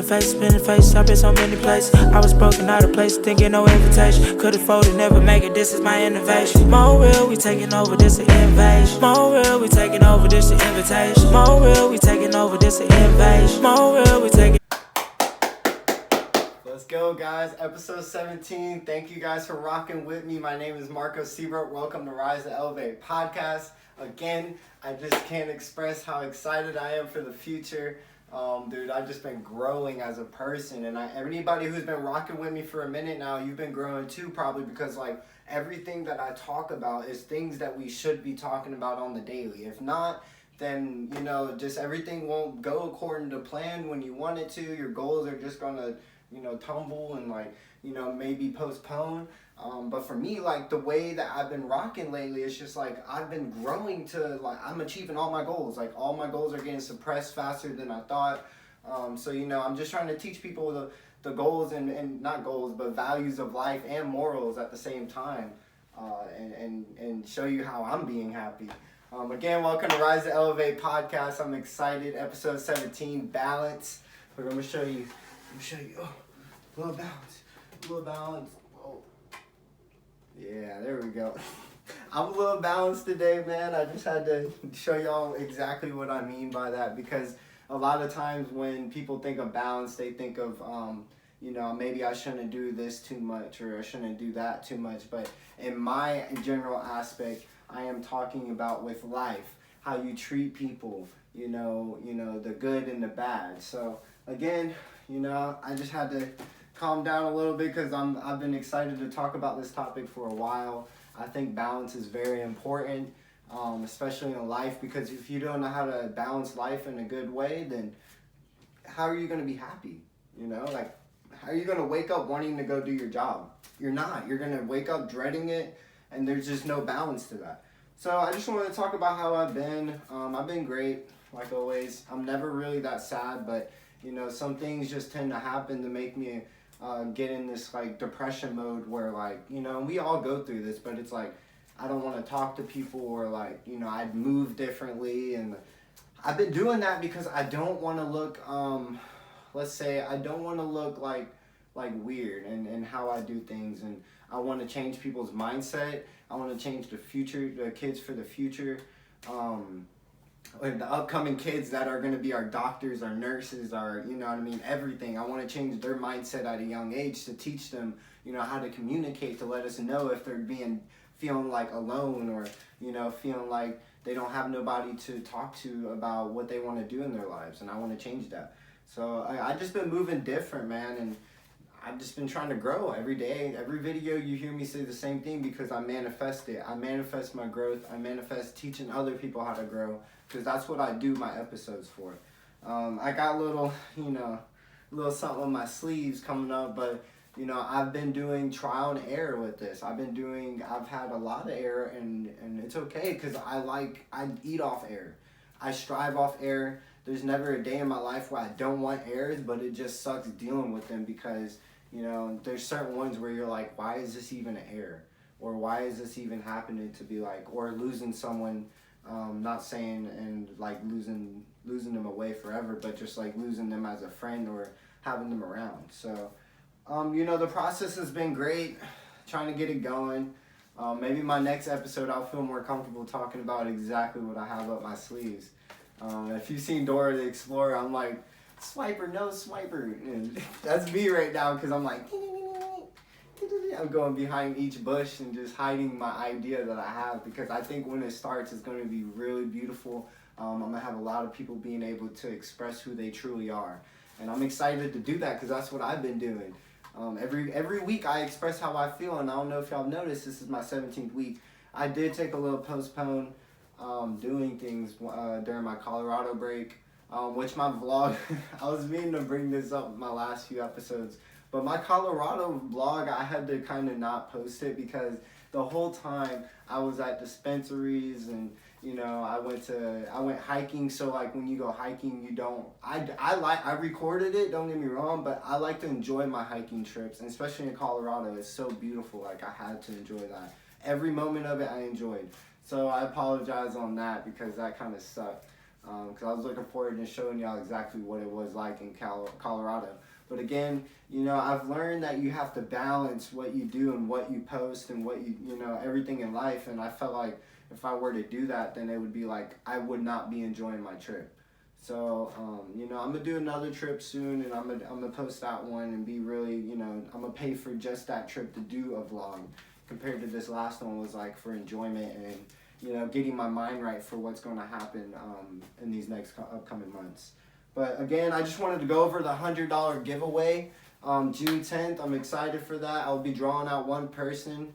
spinning face, I've been so many places. I was broken out of place, thinking no invitation. Could've folded, never make it, this is my innovation. More real, we taking over, this an invasion. More real, we taking over, this an invitation. More real, we taking over, this an invasion. More real, we taking. Let's go, guys. Episode 17. Thank you guys for rocking with me. My name is Marco Seabrook. Welcome to Rise to Elevate podcast. Again, I just can't express how excited I am for the future. Dude, I've just been growing as a person, and anybody who's been rocking with me for a minute now, you've been growing too, probably because like everything that I talk about is things that we should be talking about on the daily. If not, then just everything won't go according to plan when you want it to. Your goals are just gonna tumble and maybe postpone. But for me, like the way that I've been rocking lately, it's just like I've been growing to I'm achieving all my goals. Like all my goals are getting suppressed faster than I thought. So I'm just trying to teach people the goals and not goals, but values of life and morals at the same time, and show you how I'm being happy. Again, welcome to Rise to Elevate podcast. I'm excited. Episode 17, balance. We're gonna show you. Oh, a little balance. Oh, yeah, there we go. I'm a little balanced today, man. I just had to show y'all exactly what I mean by that, because a lot of times when people think of balance, they think of, maybe I shouldn't do this too much or I shouldn't do that too much. But in my general aspect, I am talking about with life, how you treat people, the good and the bad. So again, I just had to calm down a little bit because I've been excited to talk about this topic for a while. I think balance is very important, especially in life, because if you don't know how to balance life in a good way, then how are you going to be happy? How are you going to wake up wanting to go do your job? You're not. You're going to wake up dreading it, and there's just no balance to that. So I just wanted to talk about how I've been. I've been great, like always. I'm never really that sad, but some things just tend to happen to make me get in this depression mode where we all go through this, but it's like I don't want to talk to people, or I'd move differently, and I've been doing that because I don't want to look I don't want to look like weird and how I do things, and I want to change people's mindset. I want to change the kids for the future. The upcoming kids that are going to be our doctors, our nurses, our, everything. I want to change their mindset at a young age to teach them, how to communicate, to let us know if they're feeling alone, or, feeling like they don't have nobody to talk to about what they want to do in their lives. And I want to change that. So I just been moving different, man. And I've just been trying to grow every day. Every video you hear me say the same thing because I manifest it. I manifest my growth. I manifest teaching other people how to grow, because that's what I do my episodes for. I got a little something on my sleeves coming up, but I've been doing trial and error with this. I've had a lot of error, and it's okay, because I eat off air. I strive off air. There's never a day in my life where I don't want errors, but it just sucks dealing with them, because there's certain ones where you're like, why is this even an error? Or why is this even happening to be or losing someone, not saying and losing them away forever, but just losing them as a friend or having them around. So, the process has been great, trying to get it going. Maybe my next episode I'll feel more comfortable talking about exactly what I have up my sleeves. If you've seen Dora the Explorer, I'm like, swiper, no swiper. And that's me right now, because I'm I'm going behind each bush and just hiding my idea that I have, because I think when it starts, it's going to be really beautiful. I'm going to have a lot of people being able to express who they truly are. And I'm excited to do that, because that's what I've been doing. Every week I express how I feel, and I don't know if y'all have noticed, this is my 17th week. I did take a little postpone doing things during my Colorado break, which my vlog, I was meaning to bring this up in my last few episodes, but my Colorado vlog, I had to kind of not post it, because the whole time I was at dispensaries, and I went hiking. So when you go hiking, I recorded it, don't get me wrong, but I like to enjoy my hiking trips, and especially in Colorado, it's so beautiful. I had to enjoy that. Every moment of it I enjoyed. So I apologize on that, because that kind of sucked. because I was looking forward to showing y'all exactly what it was like in Colorado. But again, you know, I've learned that you have to balance what you do and what you post and what you know, everything in life. And I felt like if I were to do that, then it would be like I would not be enjoying my trip. So, you know, I'm going to do another trip soon, and I'm gonna post that one and be really, you know, I'm going to pay for just that trip to do a vlog, compared to this last one was like for enjoyment and, you know, getting my mind right for what's going to happen in these next upcoming months. But again, I just wanted to go over the $100 giveaway June 10th. I'm excited for that. I'll be drawing out one person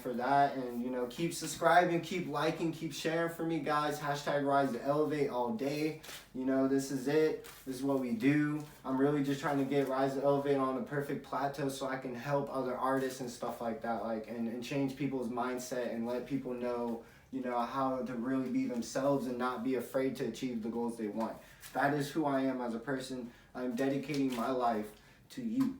for that. And, you know, keep subscribing, keep liking, keep sharing for me, guys. Hashtag Rise to Elevate all day. You know, this is it. This is what we do. I'm really just trying to get Rise to Elevate on a perfect plateau so I can help other artists and stuff like that, like, and change people's mindset and let people know, you know, how to really be themselves and not be afraid to achieve the goals they want. That is who I am as a person. I'm dedicating my life to you.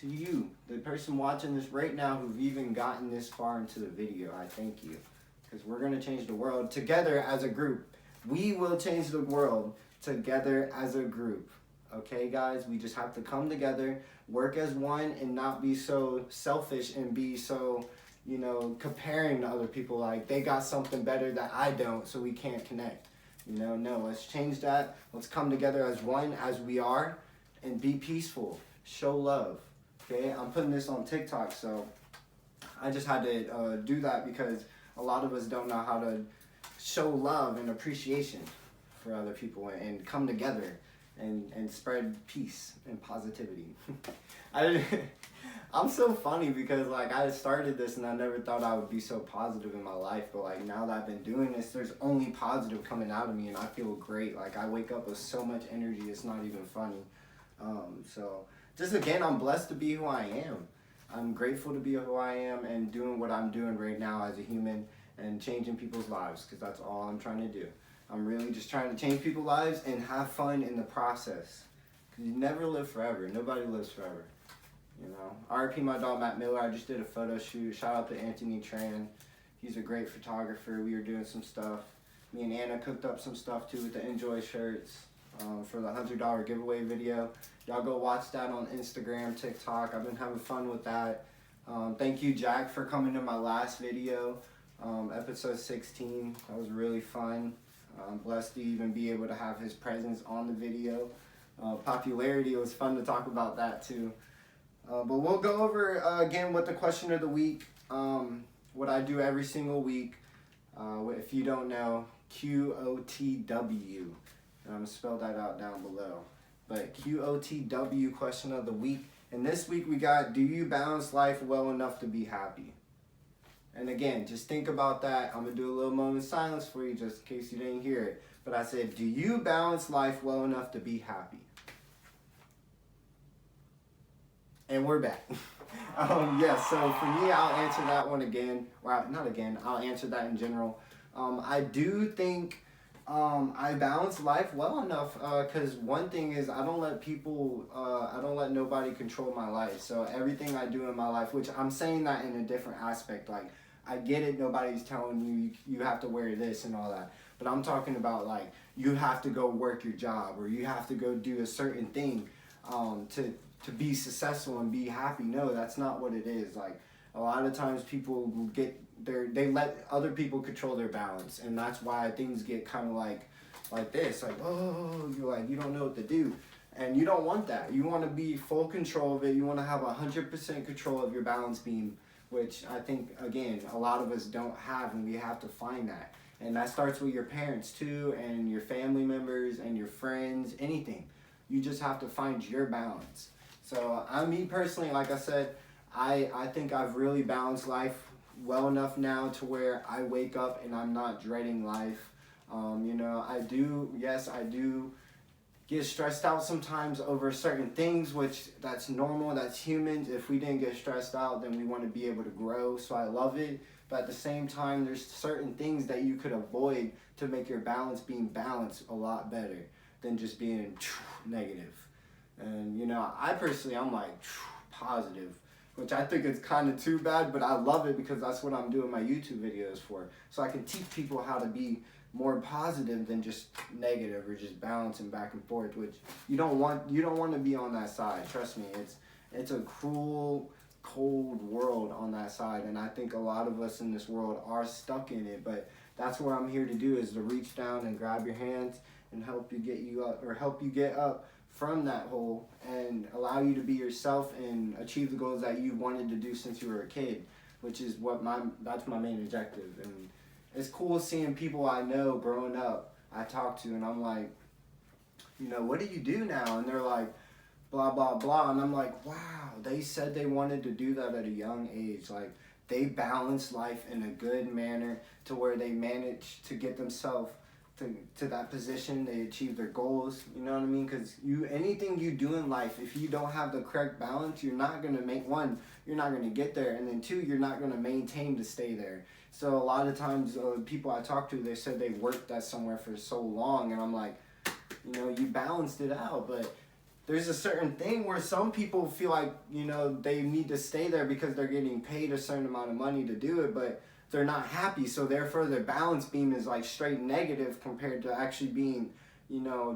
To you, the person watching this right now who've even gotten this far into the video. I thank you. Because we're going to change the world together as a group. We will change the world together as a group. Okay, guys? We just have to come together, work as one, and not be so selfish and be so, you know, comparing to other people like they got something better that I don't, so we can't connect. You know, no, let's change that. Let's come together as one, as we are, and be peaceful. Show love. Okay, I'm putting this on TikTok, so I just had to do that because a lot of us don't know how to show love and appreciation for other people and come together and spread peace and positivity. I'm so funny because like I started this and I never thought I would be so positive in my life, but like now that I've been doing this, there's only positive coming out of me and I feel great. Like I wake up with so much energy, it's not even funny. So just again, I'm blessed to be who I am. I'm grateful to be who I am and doing what I'm doing right now as a human and changing people's lives, because that's all I'm trying to do. I'm really just trying to change people's lives and have fun in the process, because you never live forever. Nobody lives forever. You know, RIP my dog Matt Miller. I just did a photo shoot. Shout out to Anthony Tran. He's a great photographer. We were doing some stuff. Me and Anna cooked up some stuff too with the Enjoy shirts for the $100 giveaway video. Y'all go watch that on Instagram, TikTok. I've been having fun with that. Thank you, Jack, for coming to my last video, episode 16. That was really fun. I'm blessed to even be able to have his presence on the video. Popularity, it was fun to talk about that too. But we'll go over again with the question of the week, what I do every single week. If you don't know, QOTW. And I'm going to spell that out down below. But QOTW, question of the week. And this week we got, do you balance life well enough to be happy? And again, just think about that. I'm going to do a little moment of silence for you just in case you didn't hear it. But I said, do you balance life well enough to be happy? And we're back. Yes, so for me, I'll answer that one again. Well, not again. I'll answer that in general. I do think I balance life well enough because one thing is I don't let nobody control my life. So everything I do in my life, which I'm saying that in a different aspect, like I get it, nobody's telling you have to wear this and all that. But I'm talking about like you have to go work your job or you have to go do a certain thing to be successful and be happy. No, that's not what it is. Like a lot of times people they let other people control their balance, and that's why things get kind of like this, like, oh, you don't know what to do, and you don't want that. You want to be full control of it. You want to have 100% control of your balance beam, which I think again a lot of us don't have, and we have to find that. And that starts with your parents too, and your family members and your friends, anything. You just have to find your balance. So me personally, like I said, I think I've really balanced life well enough now to where I wake up and I'm not dreading life. You know, I do get stressed out sometimes over certain things, which that's normal, that's humans. If we didn't get stressed out, then we want to be able to grow. So I love it. But at the same time, there's certain things that you could avoid to make your balance being balanced a lot better than just being negative. And, you know, I personally, I'm like positive, which I think is kind of too bad, but I love it because that's what I'm doing my YouTube videos for. So I can teach people how to be more positive than just negative or just balancing back and forth, which you don't want to be on that side. Trust me, it's a cruel, cold world on that side, and I think a lot of us in this world are stuck in it. But that's what I'm here to do, is to reach down and grab your hands and help you get up from that hole and allow you to be yourself and achieve the goals that you wanted to do since you were a kid, which is that's my main objective. And it's cool seeing people I know growing up, I talk to, and I'm like, what do you do now? And they're like, blah, blah, blah. And I'm like, wow, they said they wanted to do that at a young age. Like, they balance life in a good manner to where they manage to get themselves to that position. They achieve their goals, you know what I mean? Because anything you do in life, if you don't have the correct balance, you're not going to you're not going to get there, and then two, you're not going to maintain to stay there. So a lot of times people I talk to, they said they worked at somewhere for so long, and I'm like, you balanced it out, but there's a certain thing where some people feel like, they need to stay there because they're getting paid a certain amount of money to do it, but they're not happy, so therefore their balance beam is like straight negative compared to actually being,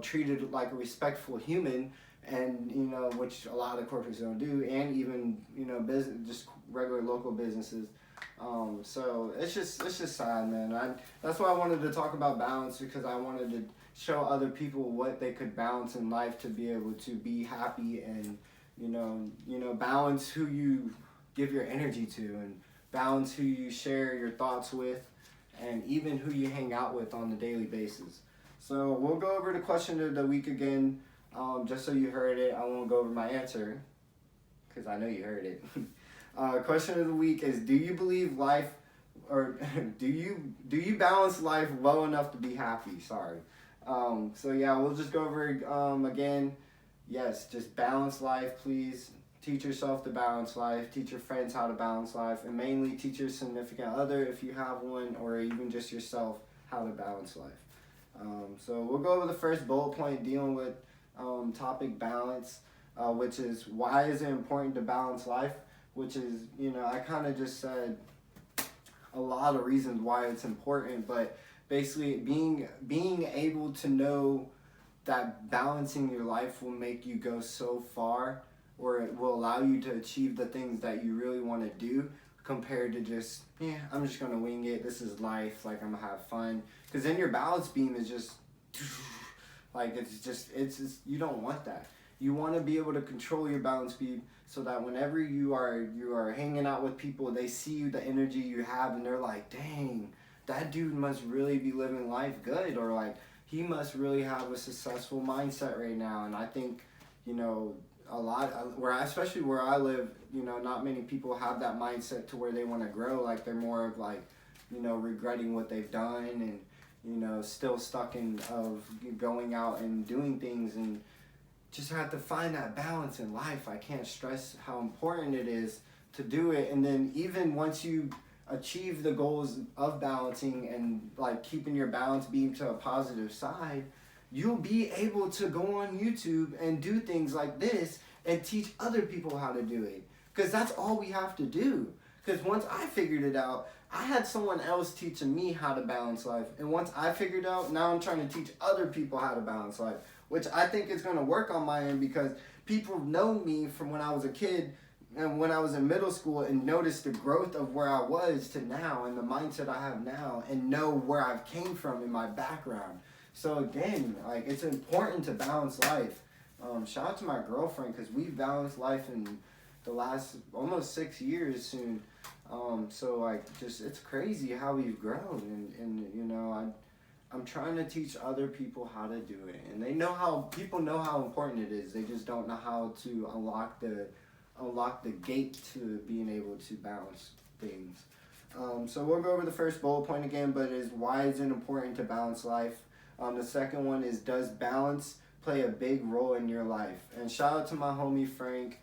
treated like a respectful human, and which a lot of corporates don't do, and even business, just regular local businesses. So it's just sad, man. That's why I wanted to talk about balance, because I wanted to show other people what they could balance in life to be able to be happy, and balance who you give your energy to, and balance who you share your thoughts with, and even who you hang out with on a daily basis. So we'll go over the question of the week again, just so you heard it. I won't go over my answer, because I know you heard it. Question of the week is, do you believe life, or do you balance life well enough to be happy? Sorry. So yeah, we'll just go over again. Yes, just balance life, please. Teach yourself to balance life. Teach your friends how to balance life, and mainly teach your significant other, if you have one, or even just yourself, how to balance life. So we'll go over the first bullet point dealing with topic balance, which is, why is it important to balance life? Which is, I kind of just said a lot of reasons why it's important, but basically being able to know that balancing your life will make you go so far, or it will allow you to achieve the things that you really want to do, compared to just, I'm just going to wing it, this is life, like I'm going to have fun. Because then your balance beam is just, like, it's just, you don't want that. You want to be able to control your balance beam, so that whenever you are hanging out with people, they see you, the energy you have, and they're like, dang, that dude must really be living life good, or like, he must really have a successful mindset right now. And I think, a lot, especially where I live, not many people have that mindset to where they want to grow. Like, they're more of like, regretting what they've done, and, still stuck in of going out and doing things, and just have to find that balance in life. I can't stress how important it is to do it. And then even once you achieve the goals of balancing and like keeping your balance beam to a positive side, you'll be able to go on YouTube and do things like this and teach other people how to do it. Because that's all we have to do. Because once I figured it out, I had someone else teaching me how to balance life. And once I figured out, now I'm trying to teach other people how to balance life, which I think is going to work on my end, because people know me from when I was a kid and when I was in middle school, and noticed the growth of where I was to now, and the mindset I have now, and know where I've came from in my background. So again, like, it's important to balance life. Shout out to my girlfriend, because we've balanced life in the last almost 6 years soon. So like, just, it's crazy how we've grown, and I'm trying to teach other people how to do it, and people know how important it is. They just don't know how to unlock the gate to being able to balance things. So we'll go over the first bullet point again, but is, why is it important to balance life? The second one is, does balance play a big role in your life? And shout out to my homie Frank.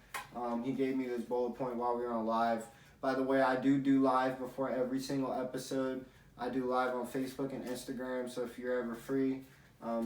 He gave me this bullet point while we were on live. By the way, I do live before every single episode. I do live on Facebook and Instagram, so if you're ever free,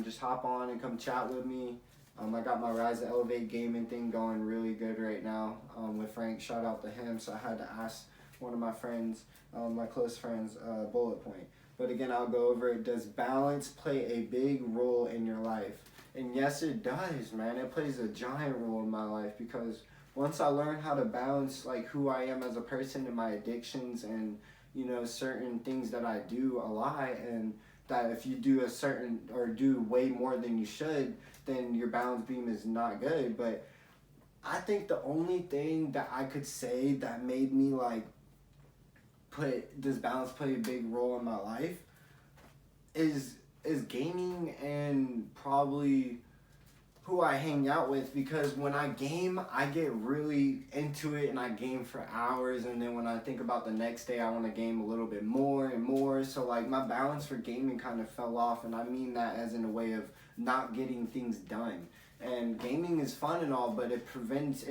just hop on and come chat with me. I got my Rise to Elevate gaming thing going really good right now with Frank. Shout out to him. So I had to ask one of my friends, my close friends, bullet point. But again, I'll go over it. Does balance play a big role in your life? And yes, it does, man. It plays a giant role in my life, because once I learned how to balance like who I am as a person and my addictions and, you know, certain things that I do a lot, and that if you do a certain or do way more than you should, then your balance beam is not good. But I think the only thing that I could say that made me like does balance play a big role in my life is gaming, and probably who I hang out with, because when I game, I get really into it and I game for hours, and then when I think about the next day, I want to game a little bit more and more. So like my balance for gaming kind of fell off, and I mean that as in a way of not getting things done. And gaming is fun and all, but it prevents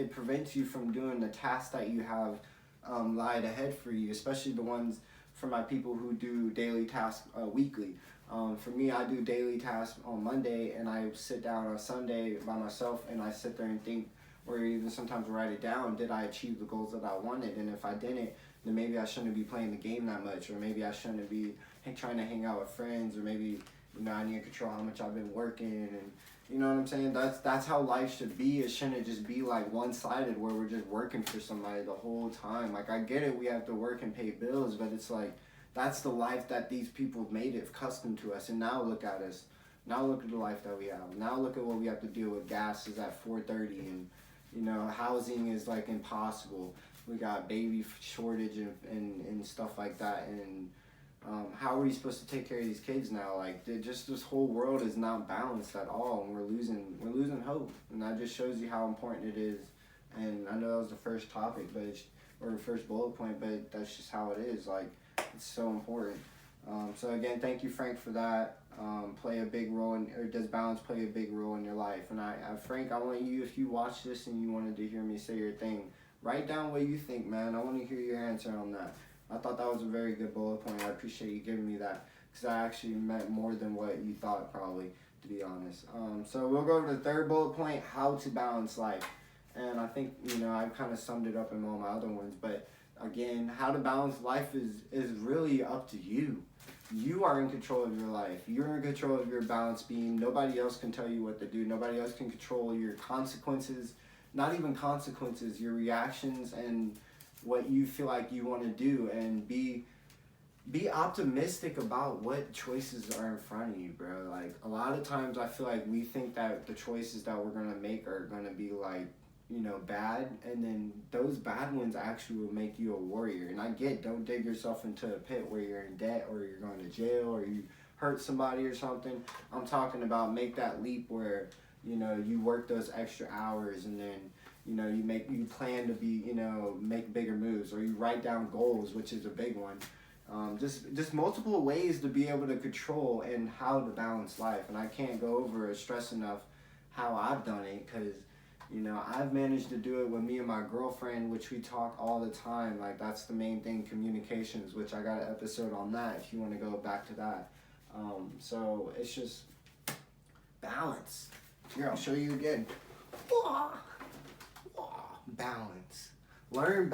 you from doing the tasks that you have lied ahead for you, especially the ones for my people who do daily tasks weekly. For me, I do daily tasks on Monday, and I sit down on Sunday by myself, and I sit there and think, or even sometimes write it down, did I achieve the goals that I wanted? And if I didn't, then maybe I shouldn't be playing the game that much, or maybe I shouldn't be trying to hang out with friends, or maybe, you know, I need to control how much I've been working, and you know what I'm saying? That's how life should be. It shouldn't just be like one-sided where we're just working for somebody the whole time. Like, I get it, we have to work and pay bills, but it's like, that's the life that these people made it custom to us. And now look at us. Now look at the life that we have. Now look at what we have to deal with. Gas is at $4.30, and you know, housing is like impossible. We got baby shortage and stuff like that. And how are we supposed to take care of these kids now? Like, just this whole world is not balanced at all, and we're losing hope. And that just shows you how important it is. And I know that was the first topic, or the first bullet point, but that's just how it is. Like, it's so important. So again, thank you, Frank, for that. Play a big role or does balance play a big role in your life? And Frank, I want you, if you watch this and you wanted to hear me say your thing, write down what you think, man. I want to hear your answer on that. I thought that was a very good bullet point. I appreciate you giving me that, because I actually meant more than what you thought, probably, to be honest. So we'll go to the third bullet point, how to balance life. And I think, you know, I've kind of summed it up in all my other ones, but again, how to balance life is really up to you. You are in control of your life. You're in control of your balance beam. Nobody else can tell you what to do. Nobody else can control your consequences, not even consequences, your reactions and what you feel like you want to do. And be optimistic about what choices are in front of you, bro. Like, a lot of times I feel like we think that the choices that we're going to make are going to be like, you know, bad, and then those bad ones actually will make you a warrior. And I get, don't dig yourself into a pit where you're in debt or you're going to jail or you hurt somebody or something. I'm talking about make that leap where, you know, you work those extra hours, and then, you know, you plan to be, you know, make bigger moves, or you write down goals, which is a big one. Just multiple ways to be able to control and how to balance life. And I can't go over or stress enough how I've done it, because, you know, I've managed to do it with me and my girlfriend, which we talk all the time. Like, that's the main thing, communications, which I got an episode on that if you want to go back to that. So it's just balance. Here, I'll show you again. Balance. Learn